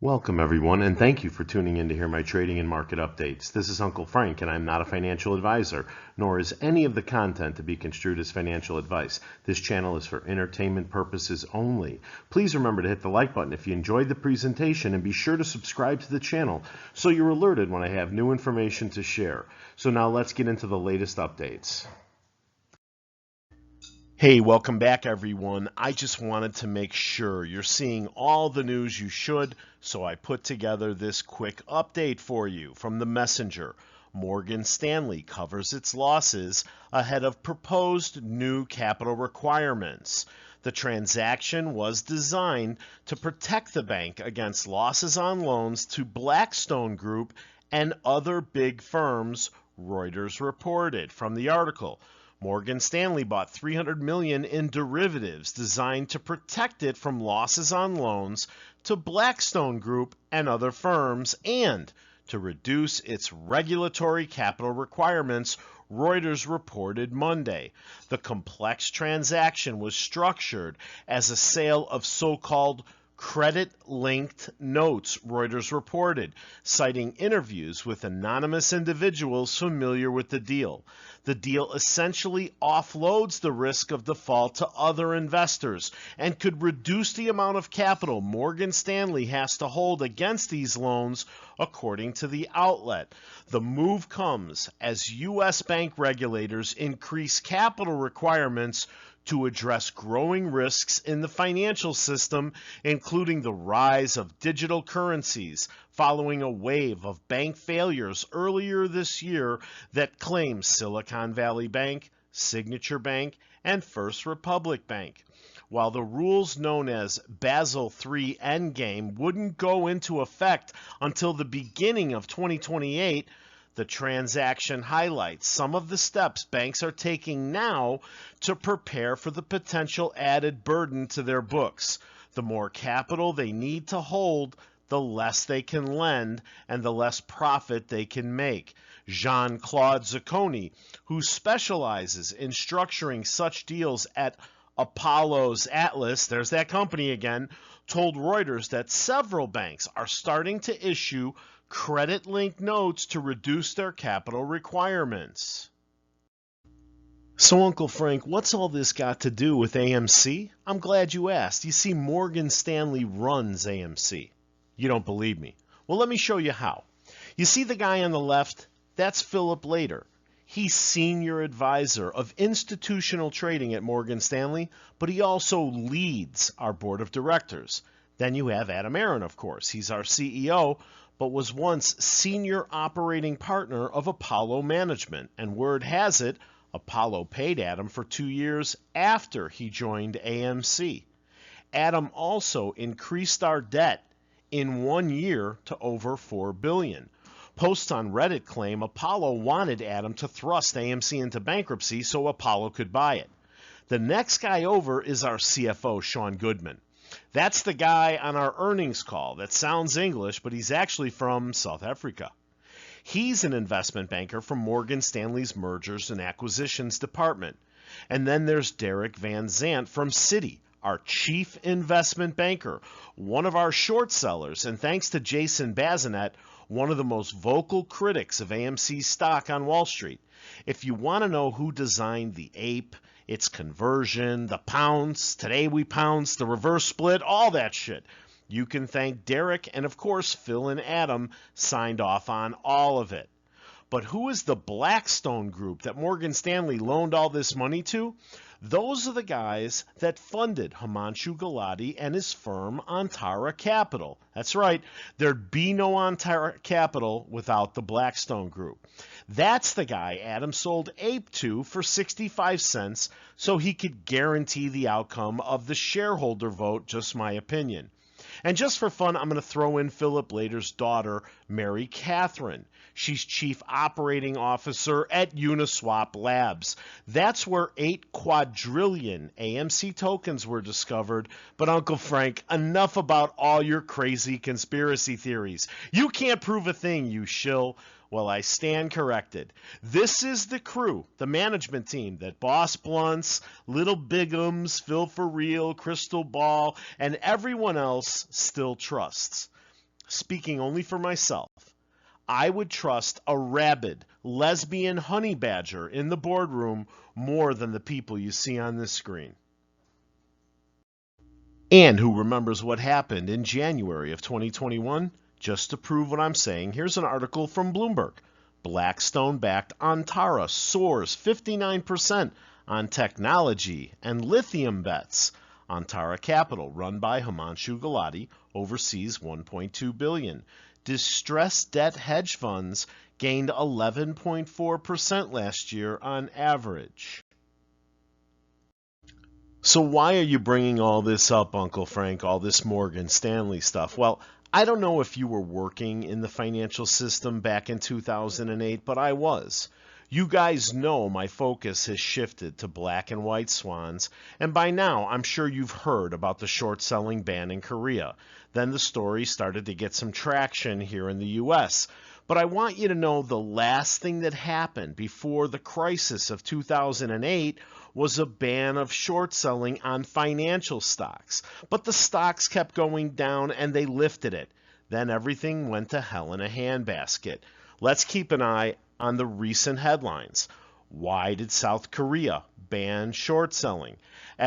Welcome everyone, and thank you for tuning in to hear my trading and market updates. This is Uncle Frank, and I'm not a financial advisor, nor is any of the content to be construed as financial advice. This channel is for entertainment purposes only. Please remember to hit the like button if you enjoyed the presentation, and be sure to subscribe to the channel so you're alerted when I have new information to share. So now let's get into the latest updates. Hey, welcome back everyone. I just wanted to make sure you're seeing all the news you should, so I put together this quick update for you from the Messenger. Morgan Stanley covers its losses ahead of proposed new capital requirements. The transaction was designed to protect the bank against losses on loans to Blackstone Group and other big firms, Reuters reported from the article. Morgan Stanley bought $300 million in derivatives designed to protect it from losses on loans to Blackstone Group and other firms and to reduce its regulatory capital requirements, Reuters reported Monday. The complex transaction was structured as a sale of so-called credit-linked notes, Reuters reported, citing interviews with anonymous individuals familiar with the deal. The deal essentially offloads the risk of default to other investors and could reduce the amount of capital Morgan Stanley has to hold against these loans, according to the outlet. The move comes as U.S. bank regulators increase capital requirements to address growing risks in the financial system, including the rise of digital currencies following a wave of bank failures earlier this year that claims Silicon Valley Bank, Signature Bank, and First Republic Bank. While the rules known as Basel III Endgame wouldn't go into effect until the beginning of 2028, the transaction highlights some of the steps banks are taking now to prepare for the potential added burden to their books. The more capital they need to hold, the less they can lend and the less profit they can make. Jean-Claude Zacconi, who specializes in structuring such deals at Apollo's Atlas, there's that company again, told Reuters that several banks are starting to issue credit-linked notes to reduce their capital requirements. So, Uncle Frank, what's all this got to do with AMC? I'm glad you asked. You see, Morgan Stanley runs AMC. You don't believe me? Well, let me show you how. You see the guy on the left? That's Philip Lader. He's senior advisor of institutional trading at Morgan Stanley, but he also leads our board of directors. Then you have Adam Aron, of course. He's our CEO, but was once senior operating partner of Apollo Management. And word has it, Apollo paid Adam for 2 years after he joined AMC. Adam also increased our debt in 1 year to over $4 billion. Posts on Reddit claim Apollo wanted Adam to thrust AMC into bankruptcy so Apollo could buy it. The next guy over is our CFO, Sean Goodman. That's the guy on our earnings call that sounds English, but he's actually from South Africa. He's an investment banker from Morgan Stanley's Mergers and Acquisitions department. And then there's Derek Van Zant from Citi, our chief investment banker, one of our short sellers, and thanks to Jason Bazinet, one of the most vocal critics of AMC stock on Wall Street. If you want to know who designed the ape, its conversion, the pounce, today we pounce, the reverse split, all that shit, you can thank Derek, and of course Phil and Adam signed off on all of it. But who is the Blackstone Group that Morgan Stanley loaned all this money to? Those are the guys that funded Himanshu Gulati and his firm Antara Capital. That's right, there'd be no Antara Capital without the Blackstone Group. That's the guy Adam sold Ape to for 65 cents so he could guarantee the outcome of the shareholder vote, just my opinion. And just for fun, I'm going to throw in Philip Lader's daughter, Mary Catherine. She's Chief Operating Officer at Uniswap Labs. That's where 8 quadrillion AMC tokens were discovered. But Uncle Frank, enough about all your crazy conspiracy theories. You can't prove a thing, you shill. Well, I stand corrected. This is the crew, the management team that Boss Blunts, Little Bigums, Phil for Real, Crystal Ball, and everyone else still trusts. speaking only for myself, I would trust a rabid, lesbian honey badger in the boardroom more than the people you see on this screen. And who remembers what happened in January of 2021? Just to prove what I'm saying, here's an article from Bloomberg. Blackstone-backed Antara soars 59% on technology and lithium bets. Antara Capital, run by Himanshu Gulati, oversees $1.2 billion. Distressed debt hedge funds gained 11.4% last year on average. So why are you bringing all this up, Uncle Frank, all this Morgan Stanley stuff? Well, I don't know if you were working in the financial system back in 2008, but I was. You guys know my focus has shifted to black and white swans, and by now I'm sure you've heard about the short selling ban in Korea. Then the story started to get some traction here in the US. But I want you to know the last thing that happened before the crisis of 2008 was a ban of short selling on financial stocks. But the stocks kept going down and they lifted it. Then everything went to hell in a handbasket. Let's keep an eye on the recent headlines. Why did South Korea ban short selling?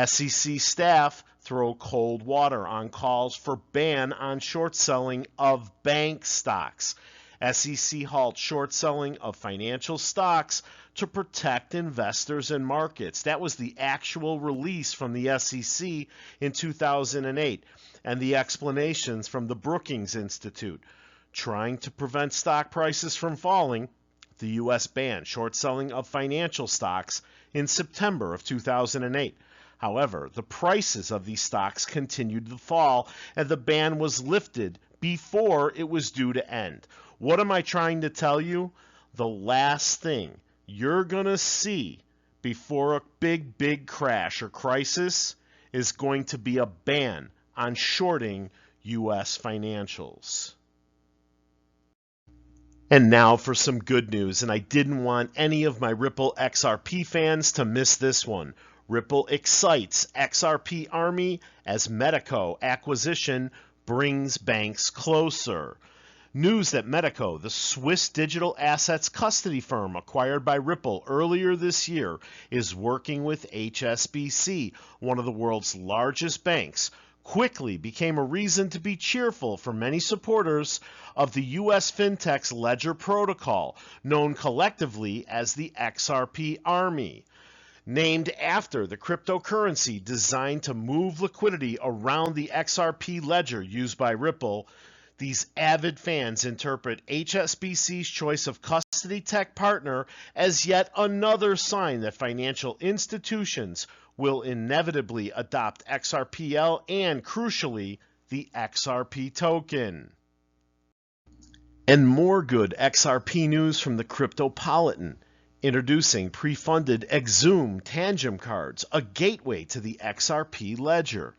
SEC staff throw cold water on calls for ban on short selling of bank stocks. SEC halts short selling of financial stocks to protect investors and markets. That was the actual release from the SEC in 2008, and the explanations from the Brookings Institute. Trying to prevent stock prices from falling, the U.S. banned short selling of financial stocks in September of 2008. However, the prices of these stocks continued to fall, and the ban was lifted before it was due to end. What am I trying to tell you? The last thing you're going to see before a big crash or crisis is going to be a ban on shorting U.S. financials. And now for some good news, and I didn't want any of my Ripple XRP fans to miss this one. Ripple excites XRP Army as Medico acquisition brings banks closer. News that Medico, the Swiss digital assets custody firm acquired by Ripple earlier this year, is working with HSBC, one of the world's largest banks, quickly became a reason to be cheerful for many supporters of the U.S. fintech's Ledger protocol, known collectively as the XRP Army. Named after the cryptocurrency designed to move liquidity around the XRP ledger used by Ripple, these avid fans interpret HSBC's choice of custody tech partner as yet another sign that financial institutions will inevitably adopt XRPL and, crucially, the XRP token. And more good XRP news from the Cryptopolitan. Introducing pre-funded Exum Tangem cards, a gateway to the XRP ledger.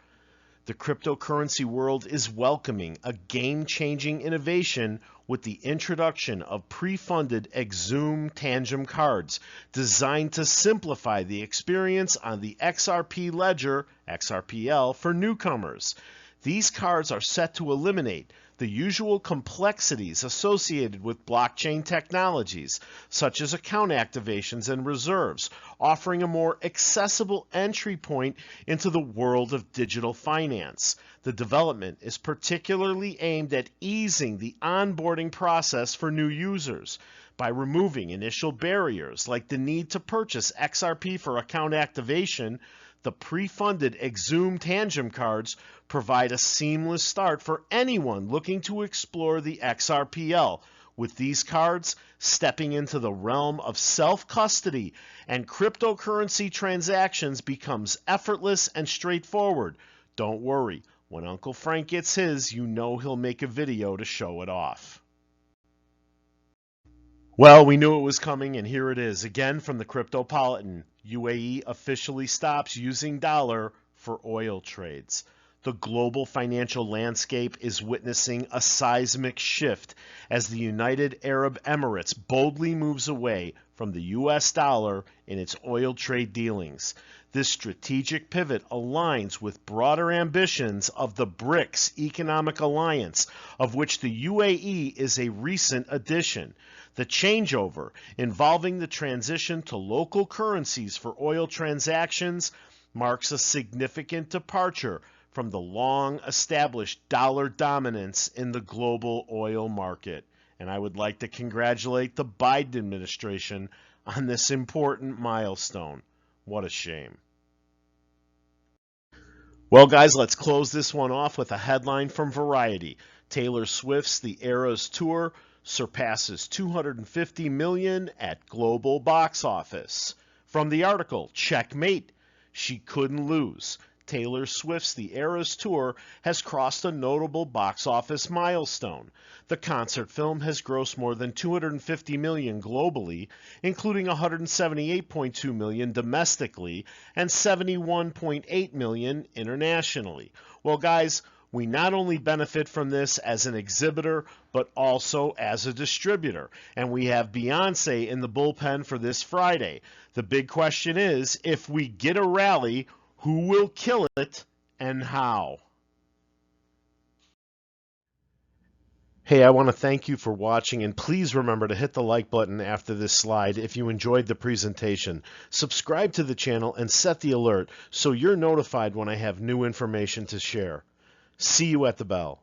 The cryptocurrency world is welcoming a game-changing innovation with the introduction of pre-funded Exum Tangem cards designed to simplify the experience on the XRP ledger, XRPL, for newcomers. These cards are set to eliminate the usual complexities associated with blockchain technologies, such as account activations and reserves, offering a more accessible entry point into the world of digital finance. The development is particularly aimed at easing the onboarding process for new users by removing initial barriers like the need to purchase XRP for account activation. The pre-funded Exum Tangem cards provide a seamless start for anyone looking to explore the XRPL. With these cards, stepping into the realm of self-custody and cryptocurrency transactions becomes effortless and straightforward. Don't worry, when Uncle Frank gets his, you know he'll make a video to show it off. Well, we knew it was coming, and here it is, again from the Cryptopolitan. UAE officially stops using dollar for oil trades. The global financial landscape is witnessing a seismic shift as the United Arab Emirates boldly moves away from the US dollar in its oil trade dealings. This strategic pivot aligns with broader ambitions of the BRICS economic alliance, of which the UAE is a recent addition. The changeover, involving the transition to local currencies for oil transactions, marks a significant departure from the long-established dollar dominance in the global oil market. And I would like to congratulate the Biden administration on this important milestone. What a shame. Well, guys, let's close this one off with a headline from Variety. Taylor Swift's The Eras Tour surpasses $250 million at global box office. From the article, checkmate. She couldn't lose. Taylor Swift's The Eras Tour has crossed a notable box office milestone. The concert film has grossed more than $250 million globally, including $178.2 million domestically and $71.8 million internationally. Well, guys, we not only benefit from this as an exhibitor, but also as a distributor. And we have Beyonce in the bullpen for this Friday. The big question is, if we get a rally, who will kill it and how? Hey, I want to thank you for watching, and please remember to hit the like button after this slide if you enjoyed the presentation. Subscribe to the channel and set the alert so you're notified when I have new information to share. See you at the bell.